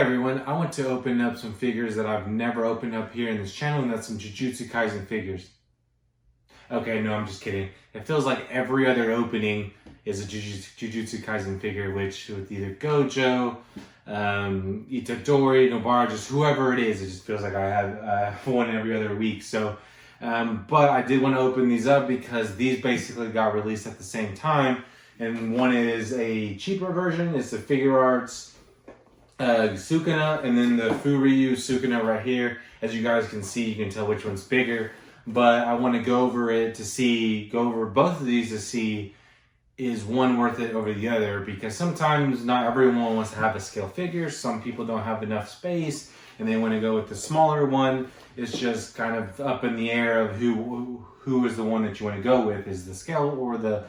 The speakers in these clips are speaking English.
Everyone, I want to open up some figures that I've never opened up here in this channel, and that's some Jujutsu Kaisen figures. Okay, no, I'm just kidding. It feels like every other opening is a Jujutsu Kaisen figure, which with either Gojo, Itadori, Nobara, just whoever it just feels like I have one every other week. So, but I did want to open these up because these basically got released at the same time, and one is a cheaper version. It's the Figuarts Sukuna, and then the FuRyu Sukuna right here. As you guys can see, you can tell which one's bigger. But I want to go over both of these to see is one worth it over the other, because sometimes not everyone wants to have a scale figure. Some people don't have enough space and they want to go with the smaller one. It's just kind of up in the air of who is the one that you want to go with, is the scale or the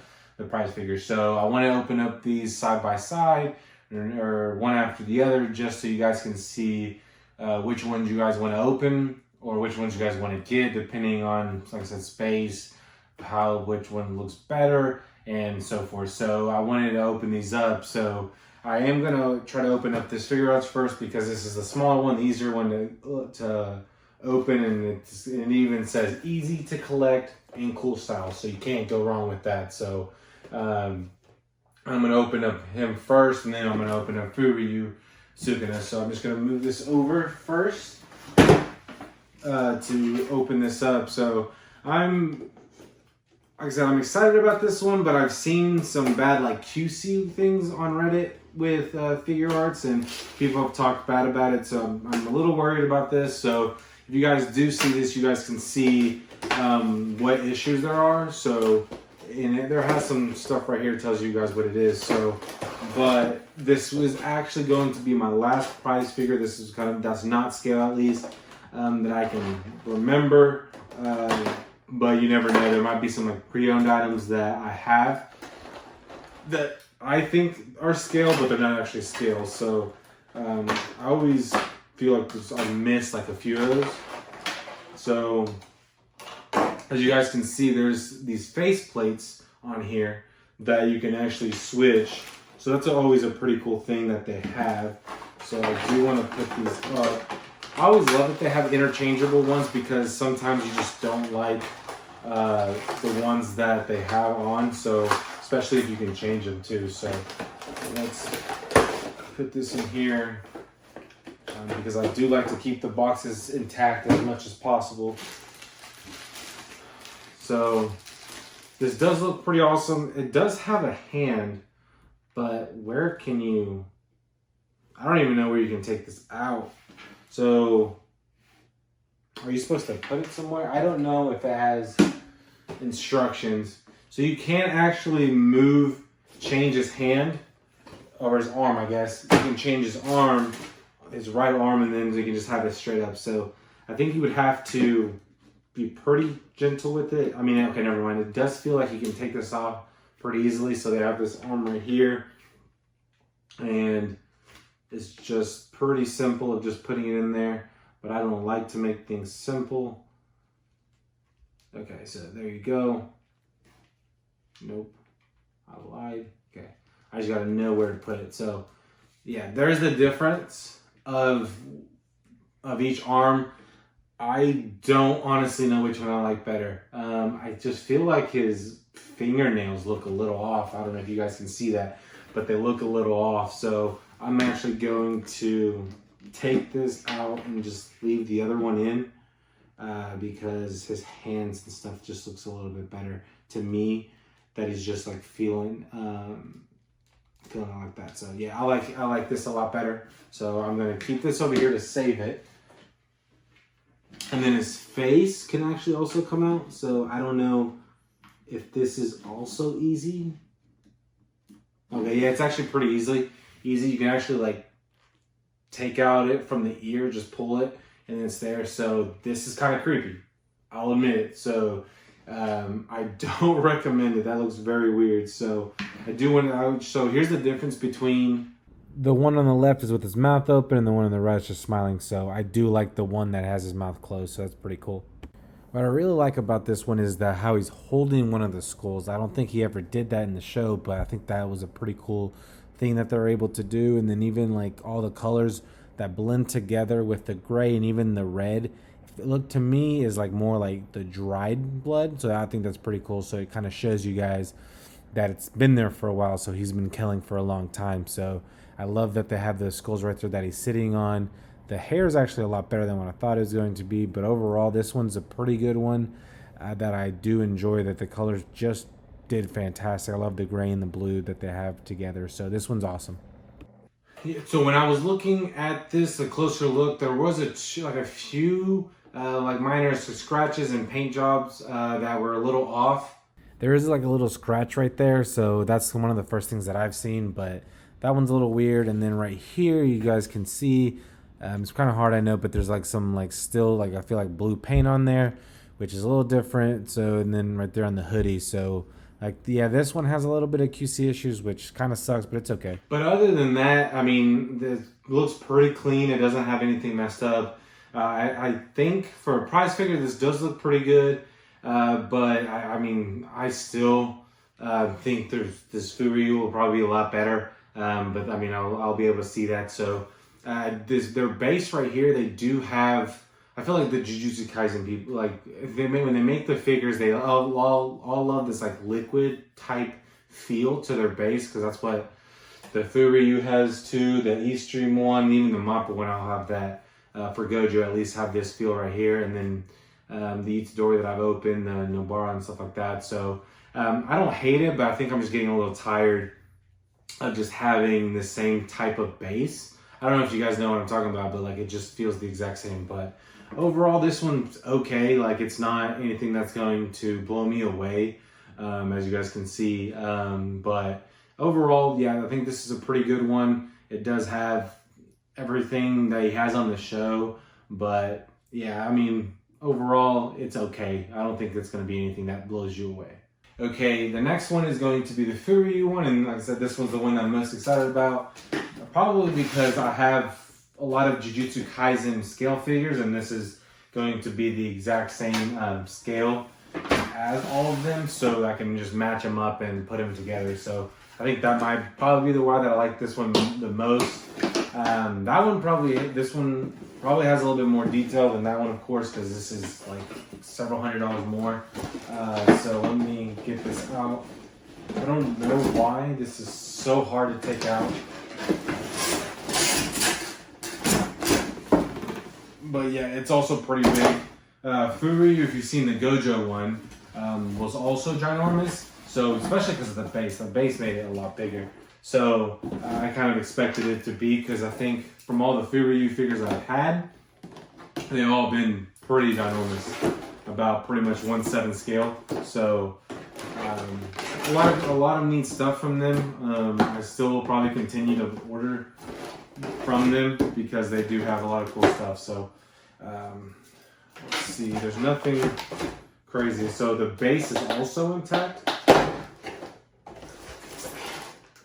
price figure. So I want to open up these side by side, or one after the other, just so you guys can see which ones you guys want to open or which ones you guys want to get, depending on, like I said, space, which one looks better, and so forth. So I wanted to open these up. So I am going to try to open up this Figuarts first, because this is the smaller one, the easier one to open, and it even says easy to collect and cool style, so you can't go wrong with that. So I'm going to open up him first, and then I'm going to open up FuRyu Sukuna. So I'm just going to move this over first to open this up. So like I said, I'm excited about this one, but I've seen some bad QC things on Reddit with Figuarts, and people have talked bad about it. So I'm a little worried about this. So if you guys do see this, you guys can see what issues there are. So there has some stuff right here that tells you guys what it is. So, but this was actually going to be my last prize figure. This is that's not scale, at least, that I can remember. But you never know. There might be some pre-owned items that I have that I think are scale, but they're not actually scale. So I always feel like I missed a few of those. So as you guys can see, there's these face plates on here that you can actually switch. So that's always a pretty cool thing that they have. So I do want to put these up. I always love that they have interchangeable ones, because sometimes you just don't like the ones that they have on. So especially if you can change them too. So let's put this in here, because I do like to keep the boxes intact as much as possible. So this does look pretty awesome. It does have a hand, but where can you... I don't even know where you can take this out. So are you supposed to put it somewhere? I don't know if it has instructions. So you can't actually change his hand, or his arm, I guess. You can change his arm, his right arm, and then you can just have it straight up. So I think you would have to be pretty gentle with it. I mean, okay, never mind. It does feel like you can take this off pretty easily. So they have this arm right here, and it's just pretty simple of just putting it in there. But I don't like to make things simple. Okay, so there you go. Nope, I lied. Okay, I just gotta know where to put it. So yeah, there's the difference of each arm. I don't honestly know which one I like better. I just feel like his fingernails look a little off. I don't know if you guys can see that, but they look a little off. So I'm actually going to take this out and just leave the other one in, because his hands and stuff just looks a little bit better to me. That he's just feeling like that. So yeah, I like this a lot better. So I'm gonna keep this over here to save it. And then his face can actually also come out. So I don't know if this is also easy. Okay, yeah, it's actually pretty easy. You can actually take out it from the ear, just pull it, and it's there. So this is kind of creepy, I'll admit it. So I don't recommend it. That looks very weird. So I do want to. So here's the difference between the one on the left is with his mouth open, and the one on the right is just smiling. So I do like the one that has his mouth closed. So that's pretty cool. What I really like about this one is how he's holding one of the skulls. I don't think he ever did that in the show, but I think that was a pretty cool thing that they're able to do. And then even all the colors that blend together with the gray and even the red. It looked to me is like more like the dried blood, so I think that's pretty cool. So it kind of shows you guys that it's been there for a while, so he's been killing for a long time. So I love that they have the skulls right there that he's sitting on. The hair is actually a lot better than what I thought it was going to be, but overall this one's a pretty good one that I do enjoy, that the colors just did fantastic. I love the gray and the blue that they have together, so this one's awesome. Yeah, so when I was looking at this, a closer look, there was a few like minor scratches and paint jobs that were a little off. There is like a little scratch right there, so that's one of the first things that I've seen, but that one's a little weird. And then right here, you guys can see, it's kind of hard, I know, but there's like some like still like I feel like blue paint on there, which is a little different. So, and then right there on the hoodie, so like yeah, this one has a little bit of QC issues, which kind of sucks, but it's okay. But other than that, I mean, it looks pretty clean. It doesn't have anything messed up. I think for a prize figure, this does look pretty good. But I mean, I still think this FuRyu will probably be a lot better. But I mean, I'll be able to see that. So their base right here, they do have. I feel like the Jujutsu Kaisen people, like when they make the figures, they all love this like liquid type feel to their base, because that's what the FuRyu has too. The Extreme one, even the Mappa one, I'll have that. For Gojo, at least have this feel right here, and then the Itadori that I've opened, the Nobara and stuff like that. So I don't hate it, but I think I'm just getting a little tired of just having the same type of base. I don't know if you guys know what I'm talking about, but like it just feels the exact same. But overall, this one's okay. Like it's not anything that's going to blow me away, as you guys can see. But overall, yeah, I think this is a pretty good one. It does have everything that he has on the show, but yeah, I mean, overall, it's okay. I don't think it's going to be anything that blows you away. Okay, the next one is going to be the FuRyu one, and like I said, this one's the one that I'm most excited about, probably because I have a lot of Jujutsu Kaisen scale figures, and this is going to be the exact same scale as all of them, so I can just match them up and put them together. So I think that might probably be the why that I like this one the most. This one probably has a little bit more detail than that one, of course, because this is like several $100s more. So let me get this out. I don't know why this is so hard to take out. But yeah, it's also pretty big. FuRyu, if you've seen the Gojo one, was also ginormous. So especially because of the base made it a lot bigger. So I kind of expected it to be, because I think from all the FuRyu figures I've had, they've all been pretty ginormous, about pretty much 1/7 scale. So a lot of neat stuff from them. I still will probably continue to order from them because they do have a lot of cool stuff. So let's see, there's nothing crazy. So the base is also intact.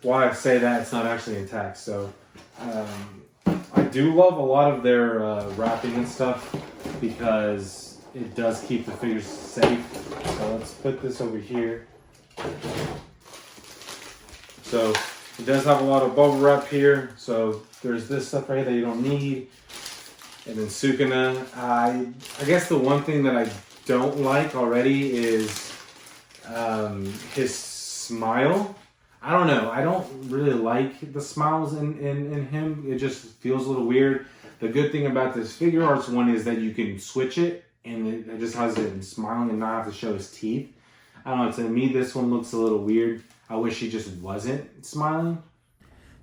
Why I say that, it's not actually intact. So I do love a lot of their wrapping and stuff, because it does keep the figures safe. So let's put this over here. So it does have a lot of bubble wrap here. So there's this stuff right here that you don't need. And then Sukuna. I guess the one thing that I don't like already is his smile. I don't know. I don't really like the smiles in him. It just feels a little weird. The good thing about this Figuarts one is that you can switch it, and it just has it smiling and not have to show his teeth. I don't know. To me, this one looks a little weird. I wish he just wasn't smiling.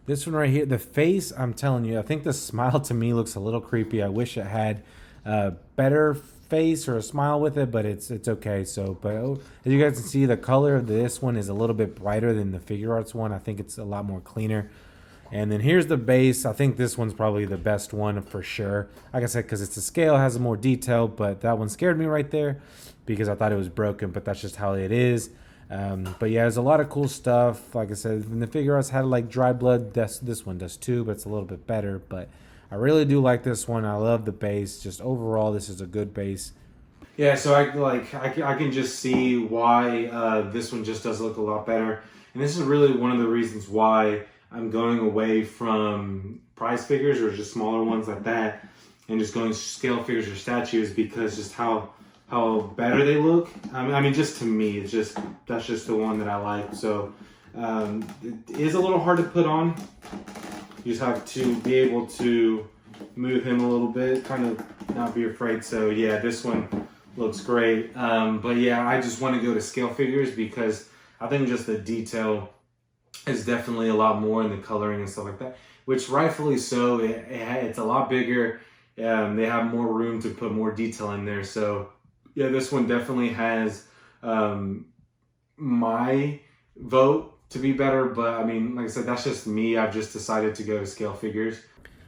This one right here, the face, I'm telling you, I think the smile to me looks a little creepy. I wish it had a better face or a smile with it, but it's okay. So, but as you guys can see, the color of this one is a little bit brighter than the Figuarts one. I think it's a lot more cleaner. And then here's the base. I think this one's probably the best one for sure. Like I said, because it's a scale, has more detail, but that one scared me right there because I thought it was broken, but that's just how it is. But yeah, there's a lot of cool stuff. Like I said, and the Figuarts had like dry blood. This one does too, but it's a little bit better. But I really do like this one. I love the base. Just overall, this is a good base. Yeah, so I can just see why this one just does look a lot better. And this is really one of the reasons why I'm going away from prize figures or just smaller ones like that, and just going scale figures or statues because just how better they look. I mean, just to me, that's just the one that I like. So it is a little hard to put on. You just have to be able to move him a little bit, kind of not be afraid. So yeah, this one looks great. But yeah, I just want to go to scale figures because I think just the detail is definitely a lot more in the coloring and stuff like that, which rightfully so. It's a lot bigger. They have more room to put more detail in there. So yeah, this one definitely has my vote to be better. But I mean, like I said, that's just me. I've just decided to go to scale figures.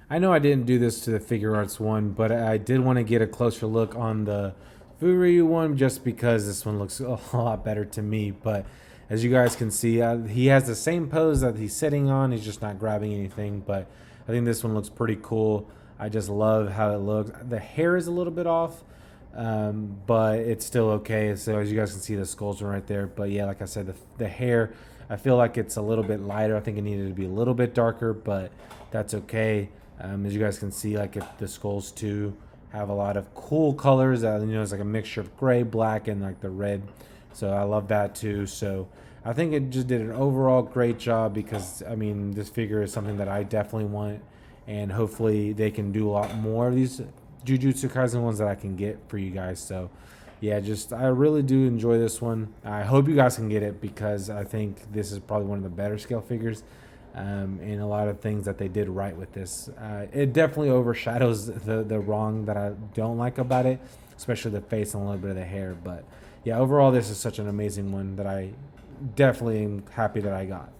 I know I didn't do this to the Figuarts one, but I did want to get a closer look on the FuRyu one just because this one looks a lot better to me. But as you guys can see, he has the same pose that he's sitting on. He's just not grabbing anything. But I think this one looks pretty cool. I just love how it looks. The hair is a little bit off, but it's still okay. So as you guys can see, the skulls are right there. But yeah, like I said, the hair, I feel like it's a little bit lighter. I think it needed to be a little bit darker, but that's okay. As you guys can see, like if the skulls too have a lot of cool colors. It's like a mixture of gray, black, and like the red. So I love that too. So I think it just did an overall great job because I mean this figure is something that I definitely want, and hopefully they can do a lot more of these Jujutsu Kaisen ones that I can get for you guys. So yeah, I really do enjoy this one. I hope you guys can get it because I think this is probably one of the better scale figures. And a lot of things that they did right with this. It definitely overshadows the wrong that I don't like about it, especially the face and a little bit of the hair. But yeah, overall, this is such an amazing one that I definitely am happy that I got.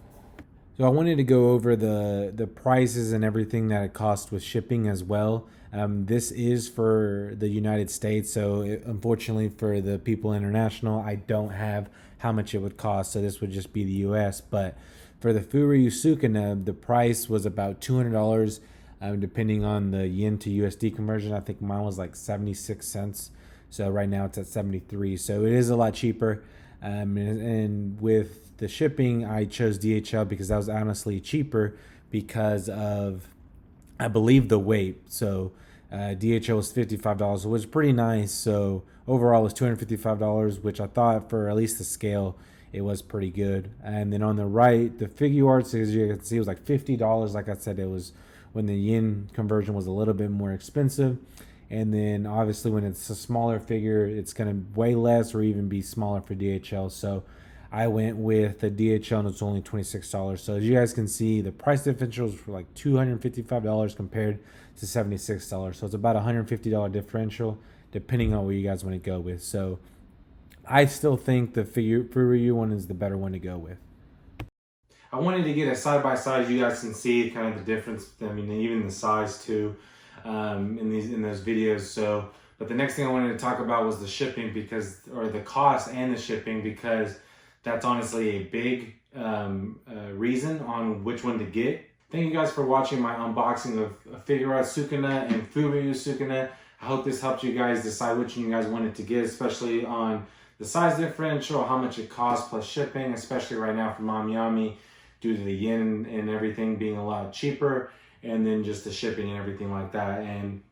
So I wanted to go over the prices and everything that it cost with shipping as well. This is for the United States, so unfortunately for the people international, I don't have how much it would cost, so this would just be the US. But for the FuRyu Sukuna, the price was about $200, depending on the yen to USD conversion. I think mine was like 76 cents. So right now it's at 73. So it is a lot cheaper. And with the shipping, I chose DHL because that was honestly cheaper because of, I believe, the weight. So DHL was $55, which was pretty nice. So overall it was $255, which I thought for at least the scale, it was pretty good. And then on the right, the Figuarts, as you can see, it was like $50. Like I said, it was when the yen conversion was a little bit more expensive. And then obviously when it's a smaller figure, it's going to weigh less or even be smaller for DHL. So I went with the DHL and it's only $26. So as you guys can see, the price differential was for like $255 compared to $76. So it's about a $150 differential depending on what you guys want to go with. So I still think the FuRyu one is the better one to go with. I wanted to get a side-by-side. You guys can see kind of the difference. I mean, even the size too in those videos. So, but the next thing I wanted to talk about was the shipping or the cost and the shipping, because that's honestly a big reason on which one to get. Thank you guys for watching my unboxing of Figuarts Sukuna and FuRyu Sukuna. I hope this helped you guys decide which one you guys wanted to get, especially on the size differential, how much it costs plus shipping, especially right now for Miami due to the yen and everything being a lot cheaper, and then just the shipping and everything like that. And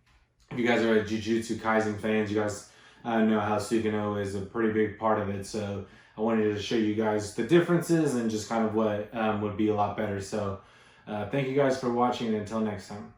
if you guys are Jujutsu Kaisen fans, you guys know how Sukuna is a pretty big part of it. So I wanted to show you guys the differences and just kind of what would be a lot better. So thank you guys for watching, and until next time.